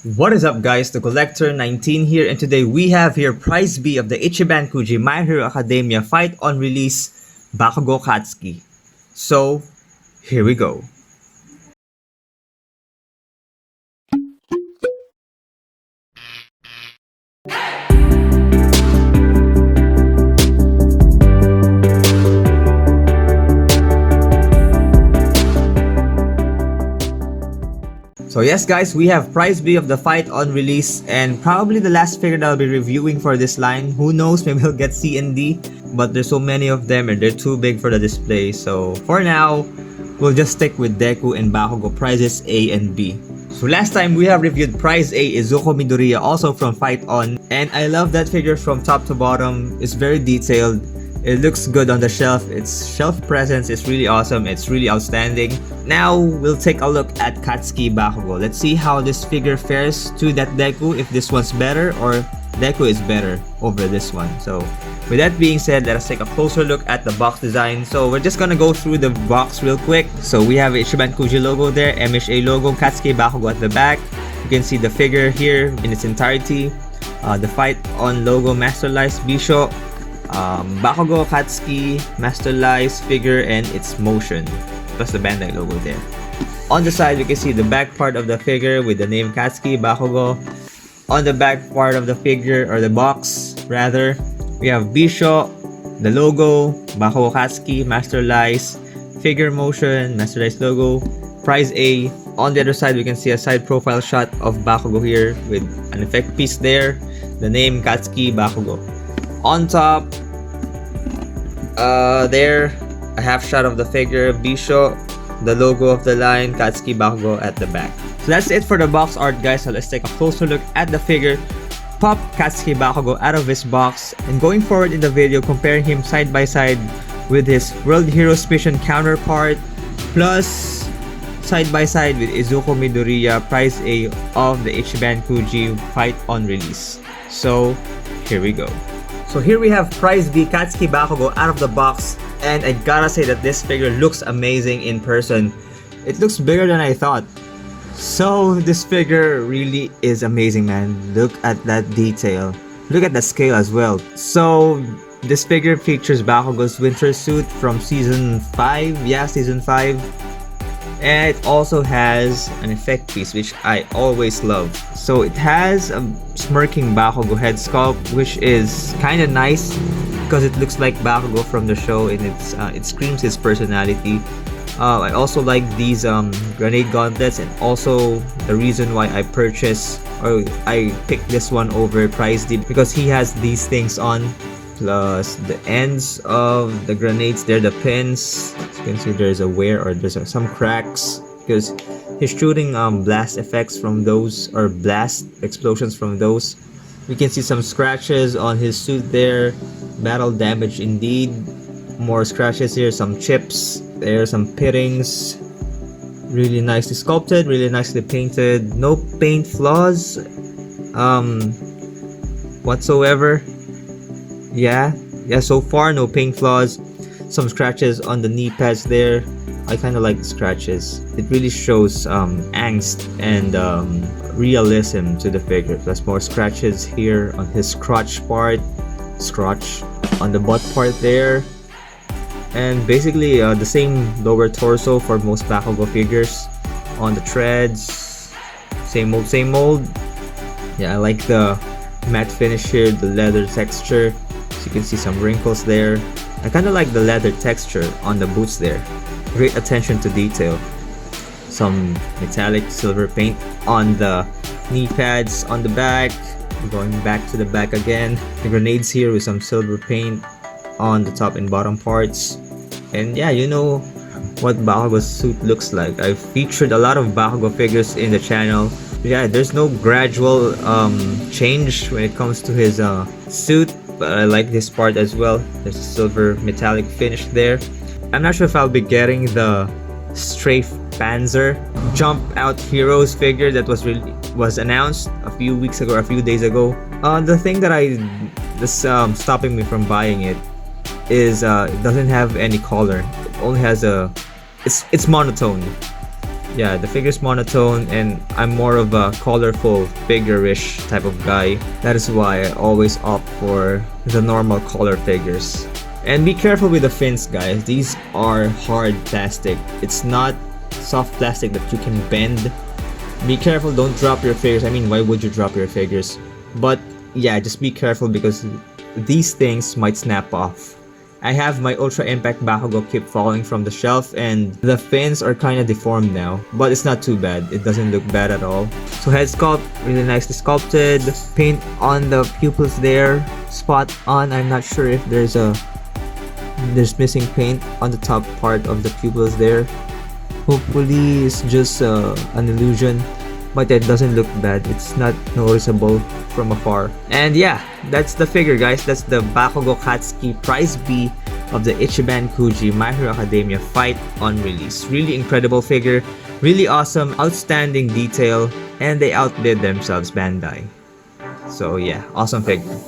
What is up guys, the Coollector 19 here, and today we have here Prize B of the Ichiban Kuji My Hero Academia Fight on Release Bakugo Katsuki. So, here we go. So yes guys, we have Prize B of the Fight on Release, and probably the last figure that I'll be reviewing for this line. Who knows, maybe we'll get C and D, but there's so many of them and they're too big for the display. So for now, we'll just stick with Deku and Bakugo prizes A and B. So last time we have reviewed Prize A Izuku Midoriya, also from Fight On, and I love that figure from top to bottom. It's very detailed. It looks good on the shelf. Its shelf presence is really awesome. It's really outstanding. Now we'll take a look at Katsuki Bakugo. Let's see how this figure fares to that Deku, if this one's better or Deku is better over this one. So with that being said, let us take a closer look at the box design. So we're just gonna go through the box real quick. So we have Ichiban Kuji logo there, MHA logo, Katsuki Bakugo at the back. You can see the figure here in its entirety. The Fight On logo, Masterlise, Bisho, Bakugo Katsuki, Masterlise figure and its motion, plus the Bandai logo there. On the side, we can see the back part of the figure with the name Katsuki Bakugo. On the back part of the figure, or the box rather, we have Bisho, the logo, Bakugo Katsuki, Masterlise, figure motion, Masterlise logo, Prize A. On the other side, we can see a side profile shot of Bakugo here with an effect piece there, the name Katsuki Bakugo. On top, there, a half shot of the figure, Bisho, the logo of the line, Katsuki Bakugo at the back. So that's it for the box art guys, so let's take a closer look at the figure. Pop Katsuki Bakugo out of his box, and going forward in the video, comparing him side by side with his World Heroes Mission counterpart, plus side by side with Izuku Midoriya, Prize A of the Ichiban Kuji Fight On Release. So here we go. So here we have Prize B Katsuki Bakugo out of the box, and I gotta say that this figure looks amazing in person. It looks bigger than I thought. So this figure really is amazing, man. Look at that detail. Look at the scale as well. So this figure features Bakugo's winter suit from season 5. Yeah, season 5. And it also has an effect piece, which I always love. So it has a smirking Bakugo head sculpt, which is kind of nice because it looks like Bakugo from the show, and it screams his personality. I also like these grenade gauntlets, and also the reason why I picked this one over Prize D, because he has these things on, plus the ends of the grenades there, the pins. As you can see, there's a wear, or there's some cracks because he's shooting blast effects from those, or blast explosions from those. We can see some scratches on his suit there, battle damage indeed. More scratches here, some chips there, some pittings. Really nicely sculpted, really nicely painted, no paint flaws whatsoever. Yeah, so far no paint flaws. Some scratches on the knee pads there. I kind of like the scratches. It really shows angst and realism to the figure. Plus more scratches here on his crotch part, on the butt part there, and basically the same lower torso for most Bakugo figures. On the treads, same mold. Yeah, I like the matte finish here, the leather texture. So you can see some wrinkles there. I kind of like the leather texture on the boots there. Great attention to detail. Some metallic silver paint on the knee pads on the back. Going back to the back again. The grenades here with some silver paint on the top and bottom parts. And yeah, you know what Bakugo's suit looks like. I've featured a lot of Bakugo figures in the channel. Yeah, there's no gradual change when it comes to his suit, but I like this part as well. There's a silver metallic finish there. I'm not sure if I'll be getting the Strafe Panzer Jump Out Heroes figure that was announced a few weeks ago, or a few days ago. The thing that's stopping me from buying it is it doesn't have any color. It only has it's monotone. yeah, the figure's monotone, and I'm more of a colorful figure-ish type of guy. That is why I always opt for the normal color figures. And be careful with the fins, guys. These are hard plastic. It's not soft plastic that you can bend. Be careful, don't drop your figures. I mean, why would you drop your figures? But yeah, just be careful because these things might snap off. I have my Ultra Impact Bakugo keep falling from the shelf, and the fins are kind of deformed now, but it's not too bad. It doesn't look bad at all. So head sculpt, really nicely sculpted. Paint on the pupils there, spot on. I'm not sure if there's missing paint on the top part of the pupils there. Hopefully it's just an illusion, but it doesn't look bad. It's not noticeable from afar. And yeah, that's the figure, guys. That's the Bakugo Katsuki Prize B of the Ichiban Kuji My Hero Academia Fight on release. Really incredible figure, really awesome, outstanding detail, and they outdid themselves, Bandai. So yeah, awesome figure.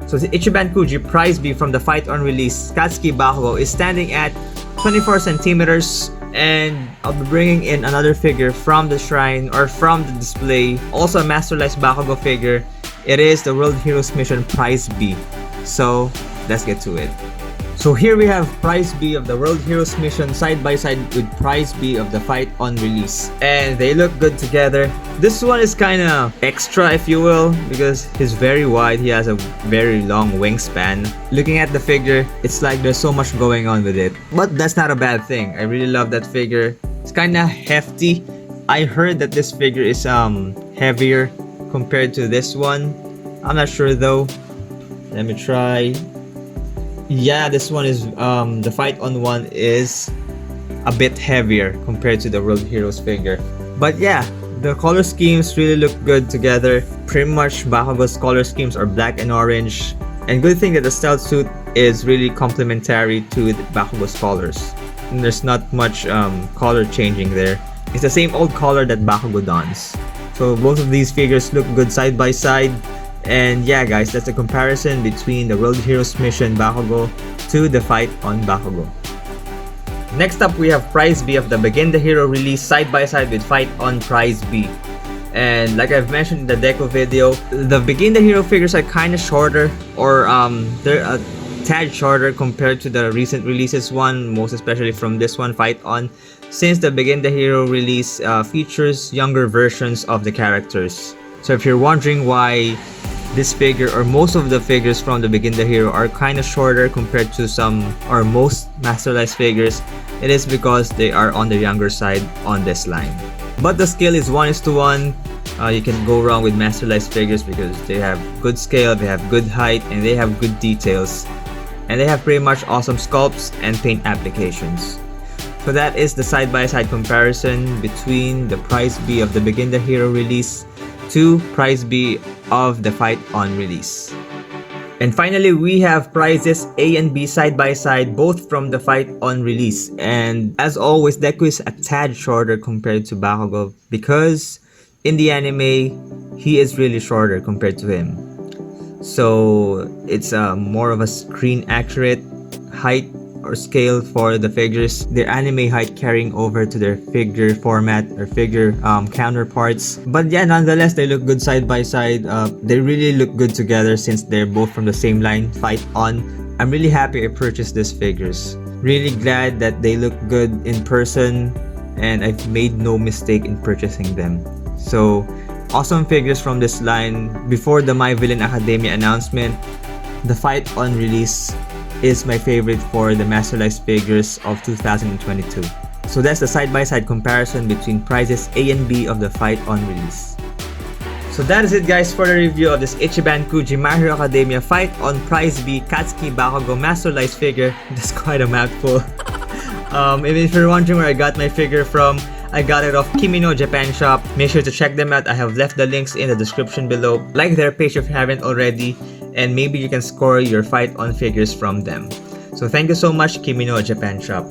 So the Ichiban Kuji Prize B from the Fight on release Katsuki Bakugo is standing at 24 centimeters, and I'll be bringing in another figure from the shrine or from the display, also a Masterlise Bakugo figure. It is the World Heroes Mission Prize B. So let's get to it. So here we have Prize B of the World Heroes Mission side by side with Prize B of the Fight on release, and they look good together. This one is kind of extra, if you will, because he's very wide. He has a very long wingspan. Looking at the figure, it's like there's so much going on with it, but that's not a bad thing. I really love that figure. It's kind of hefty. I heard that this figure is heavier compared to this one. I'm not sure though. Let me try. Yeah, this one is the Fight on one is a bit heavier compared to the World Heroes figure. But yeah, the color schemes really look good together. Pretty much Bakugo's color schemes are black and orange. And good thing that the stealth suit is really complementary to Bakugo's colors. And there's not much color changing there. It's the same old color that Bakugo dons. So both of these figures look good side by side. And yeah, guys, that's a comparison between the World Heroes Mission Bakugo to the Fight on Bakugo. Next up, we have Prize B of the Begin the Hero release side by side with Fight on Prize B. And like I've mentioned in the deco video, the Begin the Hero figures are kind of shorter, or they're a tad shorter compared to the recent releases one, most especially from this one, Fight on, since the Begin the Hero release features younger versions of the characters. So if you're wondering why this figure or most of the figures from the Begin the Hero are kind of shorter compared to some or most Masterlise figures, it is because they are on the younger side on this line. But the scale is 1:1. You can go wrong with Masterlise figures because they have good scale, they have good height, and they have good details. And they have pretty much awesome sculpts and paint applications. So that is the side-by-side comparison between the Prize B of the Begin the Hero release to Prize B of the Fight on release. And finally, we have prizes A and B side by side, both from the Fight on release. And as always, Deku is a tad shorter compared to Bakugo because in the anime, he is really shorter compared to him. So it's more of a screen accurate height or scale for the figures, their anime height carrying over to their figure format or figure counterparts. But yeah, nonetheless, they look good side by side. They really look good together since they're both from the same line, Fight on. I'm really happy I purchased these figures. Really glad that they look good in person, and I've made no mistake in purchasing them. So awesome figures from this line. Before the My Villain Academia announcement, the Fight on release is my favorite for the Masterlise figures of 2022. So that's the side-by-side comparison between prizes A and B of the Fight on release. So that is it, guys, for the review of this Ichiban Kuji My Hero Academia Fight on Prize B Katsuki Bakugo Masterlise figure. That's quite a mouthful. And if you're wondering where I got my figure from, I got it off Kimi No Japan Shop. Make sure to check them out. I have left the links in the description below. Like their page if you haven't already, and maybe you can score your fight on figures from them. So thank you so much, Kimi No Japan Shop.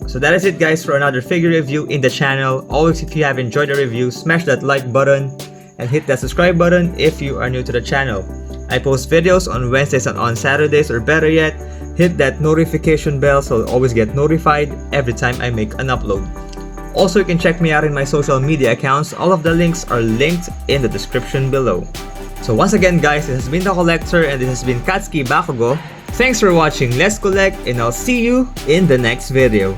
So that is it guys for another figure review in the channel. Always, if you have enjoyed the review, smash that like button and hit that subscribe button if you are new to the channel. I post videos on Wednesdays and on Saturdays, or better yet, hit that notification bell so you'll always get notified every time I make an upload. Also, you can check me out in my social media accounts. All of the links are linked in the description below. So once again guys, this has been the Coollector and this has been Katsuki Bakugo. Thanks for watching Let's Collect, and I'll see you in the next video.